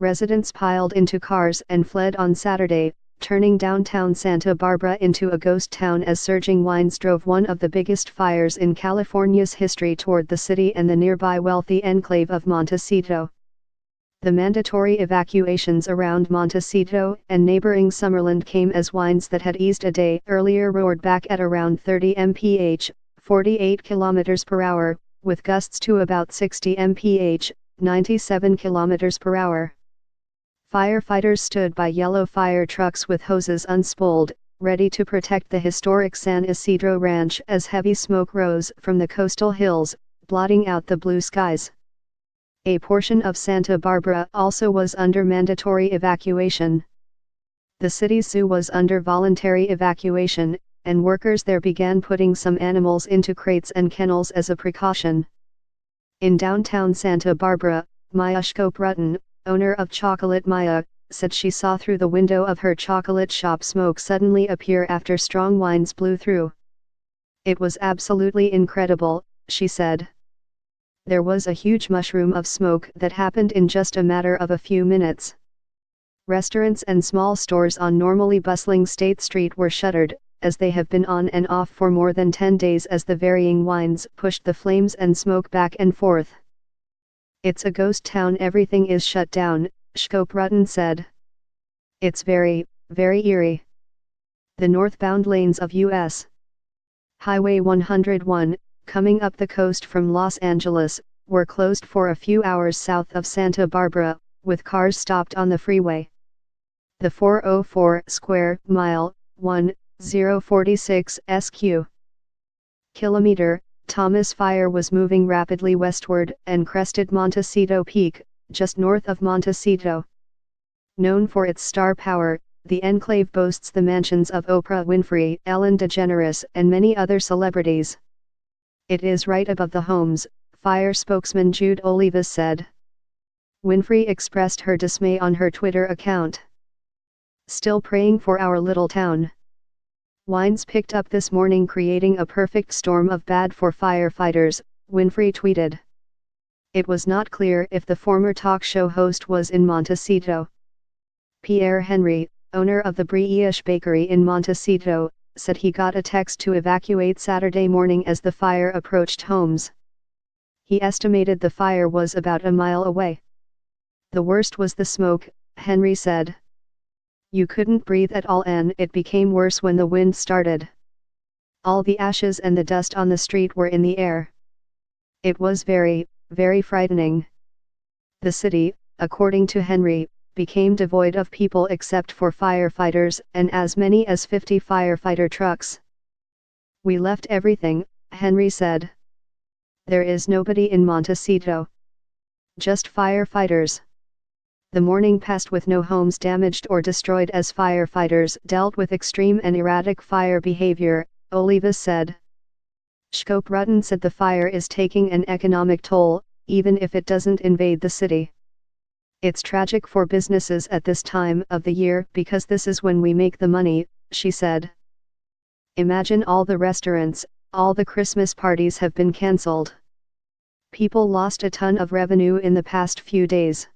Residents piled into cars and fled on Saturday, turning downtown Santa Barbara into a ghost town as surging winds drove one of the biggest fires in California's history toward the city and the nearby wealthy enclave of Montecito. The mandatory evacuations around Montecito and neighboring Summerlin came as winds that had eased a day earlier roared back at around 30 mph, 48 km per hour, with gusts to about 60 mph, 97 km per hour. Firefighters stood by yellow fire trucks with hoses unspooled, ready to protect the historic San Isidro Ranch as heavy smoke rose from the coastal hills, blotting out the blue skies. A portion of Santa Barbara also was under mandatory evacuation. The city's zoo was under voluntary evacuation, and workers there began putting some animals into crates and kennels as a precaution. In downtown Santa Barbara, Maya Schkoprutton, owner of Chocolate Maya, said she saw through the window of her chocolate shop smoke suddenly appear after strong winds blew through. "It was absolutely incredible," she said. "There was a huge mushroom of smoke that happened in just a matter of a few minutes." Restaurants and small stores on normally bustling State Street were shuttered, as they have been on and off for more than 10 days as the varying winds pushed the flames and smoke back and forth. "It's a ghost town, everything is shut down," Schkoprutton said. "It's very, very eerie." The northbound lanes of U.S. Highway 101, coming up the coast from Los Angeles, were closed for a few hours south of Santa Barbara, with cars stopped on the freeway. The 404 square mile, 1046 sq. km, Thomas Fire was moving rapidly westward and crested Montecito Peak, just north of Montecito. Known for its star power, the enclave boasts the mansions of Oprah Winfrey, Ellen DeGeneres, and many other celebrities. "It is right above the homes," Fire spokesman Jude Olivas said. Winfrey expressed her dismay on her Twitter account. "Still praying for our little town." "Winds picked up this morning, creating a perfect storm of bad for firefighters," Winfrey tweeted. It was not clear if the former talk show host was in Montecito. Pierre Henry, owner of the Brioche Bakery in Montecito, said he got a text to evacuate Saturday morning as the fire approached homes. He estimated the fire was about a mile away. "The worst was the smoke," Henry said. "You couldn't breathe at all, and it became worse when the wind started. All the ashes and the dust on the street were in the air. It was very, very frightening." The city, according to Henry, became devoid of people except for firefighters and as many as 50 firefighter trucks. "We left everything," Henry said. "There is nobody in Montecito. Just firefighters." The morning passed with no homes damaged or destroyed as firefighters dealt with extreme and erratic fire behavior, Olivas said. Schkoprutton said the fire is taking an economic toll, even if it doesn't invade the city. "It's tragic for businesses at this time of the year because this is when we make the money," she said. "Imagine all the restaurants, all the Christmas parties have been cancelled. People lost a ton of revenue in the past few days."